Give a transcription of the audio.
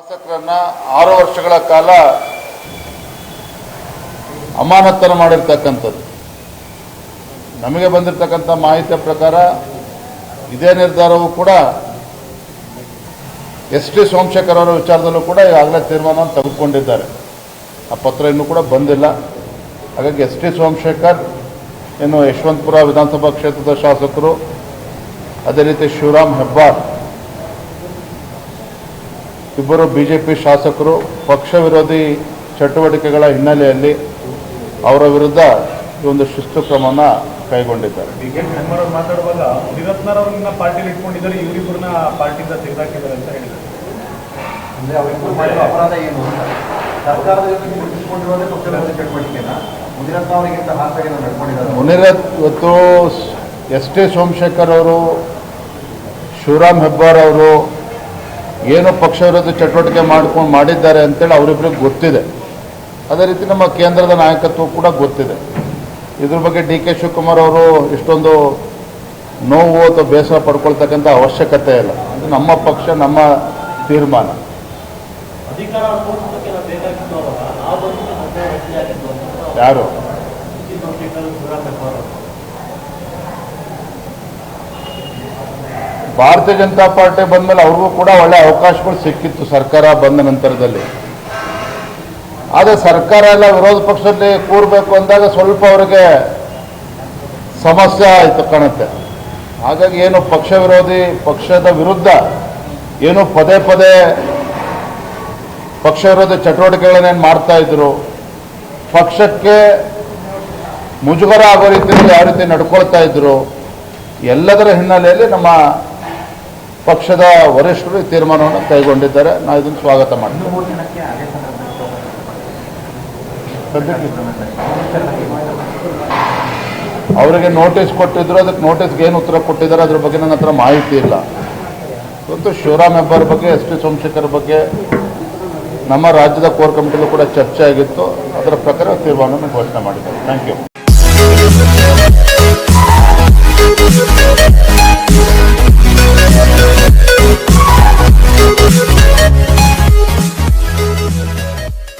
ಶಾಸಕರನ್ನ 6 ವರ್ಷಗಳ ಕಾಲ ಅಮಾನತನ್ನು ಮಾಡಿರ್ತಕ್ಕಂಥದ್ದು. ನಮಗೆ ಬಂದಿರತಕ್ಕಂಥ ಮಾಹಿತಿಯ ಪ್ರಕಾರ ಇದೇ ನಿರ್ಧಾರವೂ ಕೂಡ ಎಸ್.ಟಿ. ಸೋಮಶೇಖರ್ ಅವರ ವಿಚಾರದಲ್ಲೂ ಕೂಡ ಈಗಾಗಲೇ ತೀರ್ಮಾನವನ್ನು ತೆಗೆದುಕೊಂಡಿದ್ದಾರೆ. ಆ ಪತ್ರ ಇನ್ನೂ ಕೂಡ ಬಂದಿಲ್ಲ. ಹಾಗಾಗಿ ಎಸ್.ಟಿ. ಸೋಮಶೇಖರ್ ಇನ್ನು ಯಶವಂತಪುರ ವಿಧಾನಸಭಾ ಕ್ಷೇತ್ರದ ಶಾಸಕರು, ಅದೇ ರೀತಿ ಶಿವರಾಮ್ ಹೆಬ್ಬಾರ್ ಇಬ್ಬರು ಬಿಜೆಪಿ ಶಾಸಕರು ಪಕ್ಷ ವಿರೋಧಿ ಚಟುವಟಿಕೆಗಳ ಹಿನ್ನೆಲೆಯಲ್ಲಿ ಅವರ ವಿರುದ್ಧ ಈ ಒಂದು ಶಿಸ್ತು ಕ್ರಮವನ್ನು ಕೈಗೊಂಡಿದ್ದಾರೆ. ಮಾತಾಡುವಾಗ ಮುನಿರತ್ನರವ್ರನ್ನ ಪಾರ್ಟಿಲಿ ಇಟ್ಕೊಂಡಿದ್ದಾರೆ, ಇವರಿಬ್ಬರನ್ನ ಪಾರ್ಟಿಯಿಂದ ತೆಗೆದಾಕಿದ್ದಾರೆ ಅಂತ ಹೇಳಿದ್ದಾರೆ. ಅಂದರೆ ಅವರಿಬ್ಬರು ಮಾಡಿರೋ ಅಪರಾಧ ಏನು? ಸರ್ಕಾರದ ಗುರುತಿಸಿಕೊಂಡಿರೋದೇ ಪಕ್ಷ ವಿರೋಧಿ ಚಟುವಟಿಕೆನ ಮುನಿರತ್ನ ಅವರಿಗಿಂತ ಹಾಸಾಗಿ ನಡ್ಕೊಂಡಿದ್ದಾರೆ. ಇವತ್ತು ಎಸ್.ಟಿ. ಸೋಮಶೇಖರ್ ಅವರು, ಶಿವರಾಮ್ ಹೆಬ್ಬಾರ್ ಅವರು ಏನು ಪಕ್ಷ ವಿರೋಧಿ ಚಟುವಟಿಕೆ ಮಾಡಿದ್ದಾರೆ ಅಂತೇಳಿ ಅವರಿಬ್ಬರಿಗೆ ಗೊತ್ತಿದೆ. ಅದೇ ರೀತಿ ನಮ್ಮ ಕೇಂದ್ರದ ನಾಯಕತ್ವ ಕೂಡ ಗೊತ್ತಿದೆ. ಇದ್ರ ಬಗ್ಗೆ ಡಿ.ಕೆ. ಶಿವಕುಮಾರ್ ಅವರು ಇಷ್ಟೊಂದು ನೋವು ಅಥವಾ ಬೇಸರ ಪಡ್ಕೊಳ್ತಕ್ಕಂಥ ಅವಶ್ಯಕತೆ ಇಲ್ಲ. ಇದು ನಮ್ಮ ಪಕ್ಷ, ನಮ್ಮ ತೀರ್ಮಾನ. ಯಾರು ಭಾರತೀಯ ಜನತಾ ಪಾರ್ಟಿ ಬಂದಮೇಲೆ ಅವ್ರಿಗೂ ಕೂಡ ಒಳ್ಳೆ ಅವಕಾಶಗಳು ಸಿಕ್ಕಿತ್ತು ಸರ್ಕಾರ ಬಂದ ನಂತರದಲ್ಲಿ. ಆದರೆ ಸರ್ಕಾರ ಎಲ್ಲ ವಿರೋಧ ಪಕ್ಷದಲ್ಲಿ ಕೂರಬೇಕು ಅಂದಾಗ ಸ್ವಲ್ಪ ಅವರಿಗೆ ಸಮಸ್ಯೆ ಆಯಿತು ಕಾಣುತ್ತೆ. ಹಾಗಾಗಿ ಏನು ಪಕ್ಷ ವಿರೋಧಿ ಪಕ್ಷದ ವಿರುದ್ಧ ಏನು ಪದೇ ಪದೇ ಪಕ್ಷ ವಿರೋಧಿ ಚಟುವಟಿಕೆಗಳನ್ನೇನು ಮಾಡ್ತಾ ಇದ್ರು, ಪಕ್ಷಕ್ಕೆ ಮುಜುಗರ ಆಗೋ ರೀತಿಯಲ್ಲಿ ಯಾವ ರೀತಿ ನಡ್ಕೊಳ್ತಾ ಇದ್ರು, ಎಲ್ಲದರ ಹಿನ್ನೆಲೆಯಲ್ಲಿ ನಮ್ಮ ಪಕ್ಷದ ವರಿಷ್ಠರು ಈ ತೀರ್ಮಾನವನ್ನು ಕೈಗೊಂಡಿದ್ದಾರೆ. ನಾವು ಇದನ್ನು ಸ್ವಾಗತ ಮಾಡ್ತೀವಿ. ಅವರಿಗೆ ನೋಟಿಸ್ ಕೊಟ್ಟಿದ್ರು, ಅದಕ್ಕೆ ನೋಟಿಸ್ಗೆ ಏನು ಉತ್ತರ ಕೊಟ್ಟಿದ್ದಾರೆ ಅದ್ರ ಬಗ್ಗೆ ನನ್ನ ಹತ್ರ ಮಾಹಿತಿ ಇಲ್ಲ. ಇವತ್ತು ಶಿವರಾಮ್ ಹೆಬ್ಬಾರ್ ಬಗ್ಗೆ, ಎಸ್.ಟಿ. ಸೋಮಶೇಖರ್ ಬಗ್ಗೆ ನಮ್ಮ ರಾಜ್ಯದ ಕೋರ್ ಕಮಿಟಿಲೂ ಕೂಡ ಚರ್ಚೆ ಆಗಿತ್ತು. ಅದರ ಪ್ರಕಾರ ತೀರ್ಮಾನವನ್ನು ಘೋಷಣೆ ಮಾಡಿದ್ದಾರೆ. Thank you.